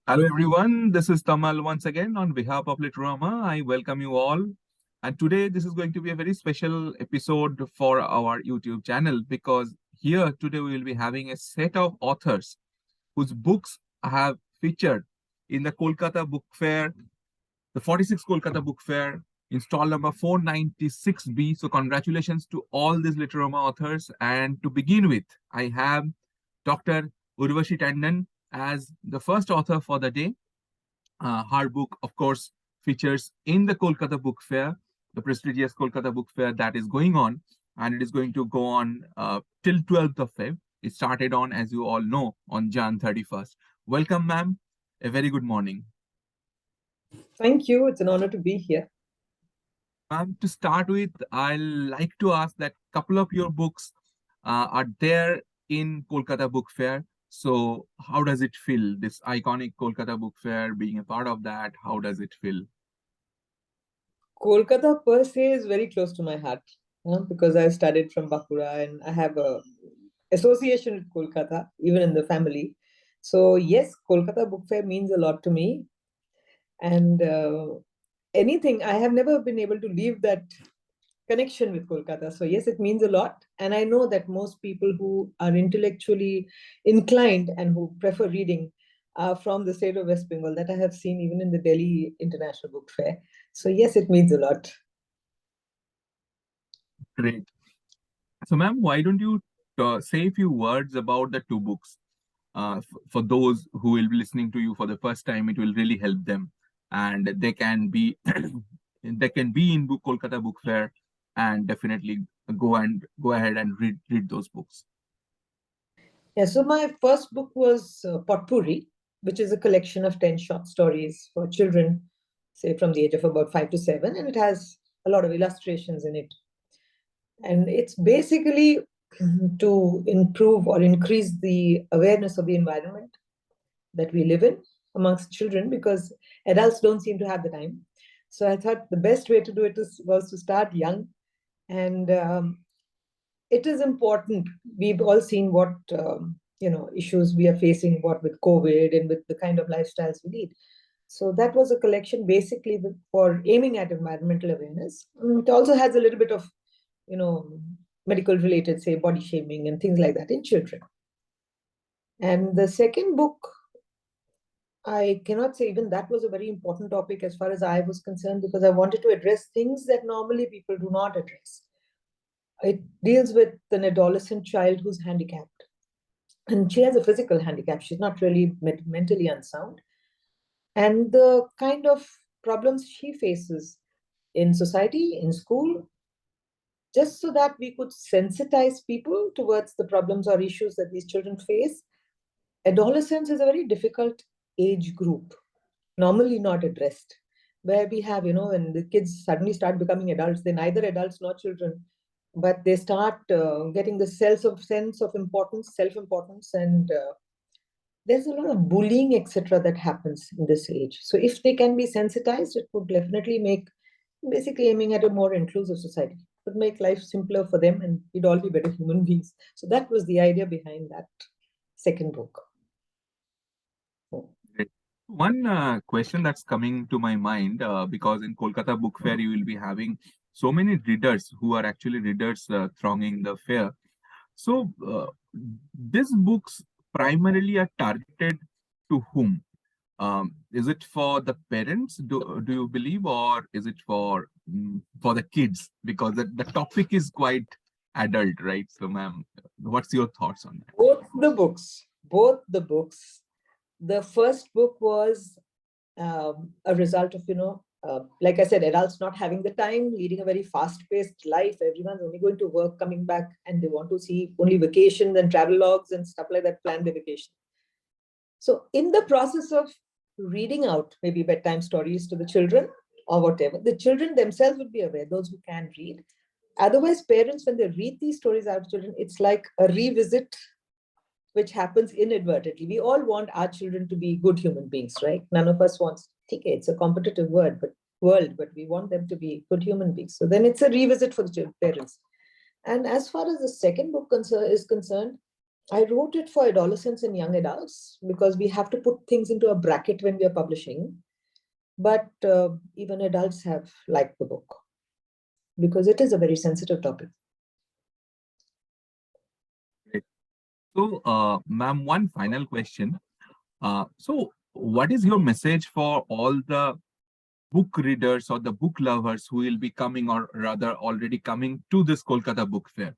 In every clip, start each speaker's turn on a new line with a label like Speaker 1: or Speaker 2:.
Speaker 1: Hello everyone, this is Tamal once again on behalf of Literama. I welcome you all. And today this is going to be a very special episode for our YouTube channel because here today we will be having a set of authors whose books have featured in the Kolkata Book Fair, the 46th Kolkata Book Fair, install number 496B. So congratulations to all these Literama authors. And to begin with, I have Dr. Urvashi Tandon as the first author for the day. Her book, of course, features in the Kolkata Book Fair, the prestigious Kolkata Book Fair that is going on, and it is going to go on till 12th of Feb. It started on, as you all know, on Jan 31st. Welcome, ma'am. A very good morning.
Speaker 2: Thank you. It's an honor to be here.
Speaker 1: Ma'am, to start with, I'd like to ask that couple of your books are there in Kolkata Book Fair. So how does it feel, this iconic Kolkata Book Fair, being a part of that? How does it feel?
Speaker 2: Kolkata per se is very close to my heart because I studied from Bakura and I have a association with Kolkata, even in the family. So yes, Kolkata Book Fair means a lot to me. And I have never been able to leave that connection with Kolkata. So yes, it means a lot. And I know that most people who are intellectually inclined and who prefer reading are from the state of West Bengal, that I have seen even in the Delhi International Book Fair. So yes, it means a lot.
Speaker 1: Great. So, ma'am, why don't you say a few words about the two books? For those who will be listening to you for the first time, it will really help them, and they can be they can be in Kolkata Book Fair, and definitely go ahead and read those books.
Speaker 2: Yeah, so my first book was Potpourri, which is a collection of 10 short stories for children, say from the age of about 5 to 7, and it has a lot of illustrations in it. And it's basically to improve or increase the awareness of the environment that we live in amongst children, because adults don't seem to have the time. So I thought the best way to do it was to start young. And it is important. We've all seen what issues we are facing, what with COVID and with the kind of lifestyles we lead. So that was a collection basically for aiming at environmental awareness. It also has a little bit of, medical related, say, body shaming and things like that in children. And the second book, I cannot say even that was a very important topic as far as I was concerned, because I wanted to address things that normally people do not address. It deals with an adolescent child who's handicapped. And she has a physical handicap. She's not really mentally unsound. And the kind of problems she faces in society, in school, just so that we could sensitize people towards the problems or issues that these children face. Adolescence is a very difficult age group, normally not addressed, where we have, when the kids suddenly start becoming adults, they're neither adults nor children, but they start getting the sense of importance, self-importance, and there's a lot of bullying, etc., that happens in this age. So if they can be sensitized, it would definitely make, basically aiming at a more inclusive society, would make life simpler for them, and we'd all be better human beings. So that was the idea behind that second book.
Speaker 1: Great. One question that's coming to my mind, because in Kolkata Book Fair, you will be having so many readers who are actually readers thronging the fair. So, these books primarily are targeted to whom? Is it for the parents, do you believe, or is it for the kids? Because the topic is quite adult, right? So, ma'am, what's your thoughts on that?
Speaker 2: Both the books. The first book was a result of, like I said, adults not having the time, leading a very fast-paced life. Everyone's only going to work, coming back, and they want to see only vacations and travel logs and stuff like that, plan their vacation. So in the process of reading out maybe bedtime stories to the children or whatever, the children themselves would be aware, those who can read. Otherwise, parents, when they read these stories out to children, it's like a revisit which happens inadvertently. We all want our children to be good human beings, right? None of us wants, okay, it's a competitive world, but we want them to be good human beings. So then it's a revisit for the parents. And as far as the second book is concerned, I wrote it for adolescents and young adults because we have to put things into a bracket when we are publishing. But even adults have liked the book because it is a very sensitive topic.
Speaker 1: Right. So, ma'am, one final question. So, what is your message for all the book readers or the book lovers who will be coming, or rather already coming to this Kolkata Book Fair,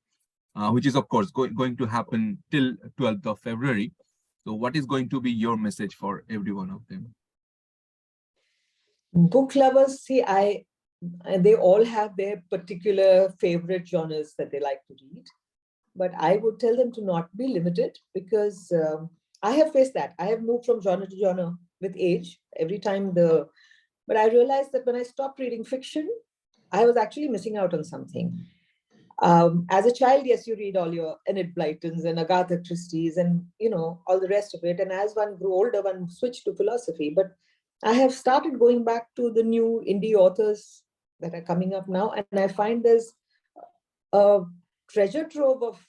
Speaker 1: which is, of course, going to happen till 12th of February? So, what is going to be your message for every one of them?
Speaker 2: Book lovers, see, they all have their particular favorite genres that they like to read. But I would tell them to not be limited because I have faced that. I have moved from genre to genre with age every time but I realized that when I stopped reading fiction, I was actually missing out on something. As a child, yes, you read all your Enid Blytons and Agatha Christie's and all the rest of it. And as one grew older, one switched to philosophy. But I have started going back to the new indie authors that are coming up now, and I find there's a treasure trove of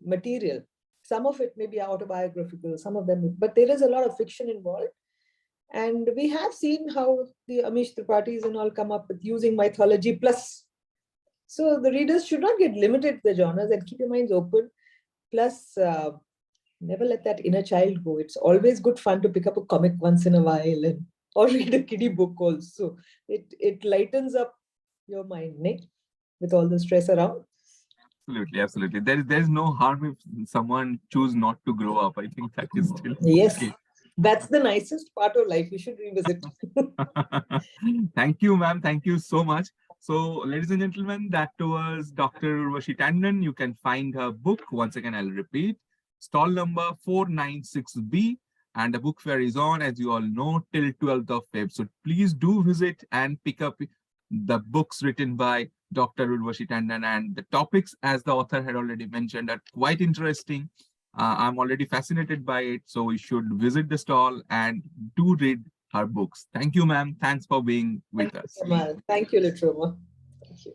Speaker 2: material. Some of it may be autobiographical, some of them, but there is a lot of fiction involved. And we have seen how the Amish Tripatis and all come up with using mythology plus. So the readers should not get limited to the genres and keep your minds open. Plus, never let that inner child go. It's always good fun to pick up a comic once in a while or read a kiddie book also. It lightens up your mind, Nick, with all the stress around.
Speaker 1: Absolutely, absolutely. There's no harm if someone choose not to grow up. I think that is still
Speaker 2: Yes,
Speaker 1: okay.
Speaker 2: that's the nicest part of life. You should revisit.
Speaker 1: Thank you, ma'am. Thank you so much. So, ladies and gentlemen, that was Dr. Urvashi Tandon. You can find her book. Once again, I'll repeat. Stall number 496B. And the book fair is on, as you all know, till 12th of Feb. So please do visit and pick up the books written by Dr. Urvashi Tandon. And the topics, as the author had already mentioned, are quite interesting. I'm already fascinated by it. So you should visit the stall and do read her books. Thank you, ma'am. Thanks for being
Speaker 2: Thank
Speaker 1: with
Speaker 2: you,
Speaker 1: us.
Speaker 2: Kamal. Thank you, Litroma. Thank you.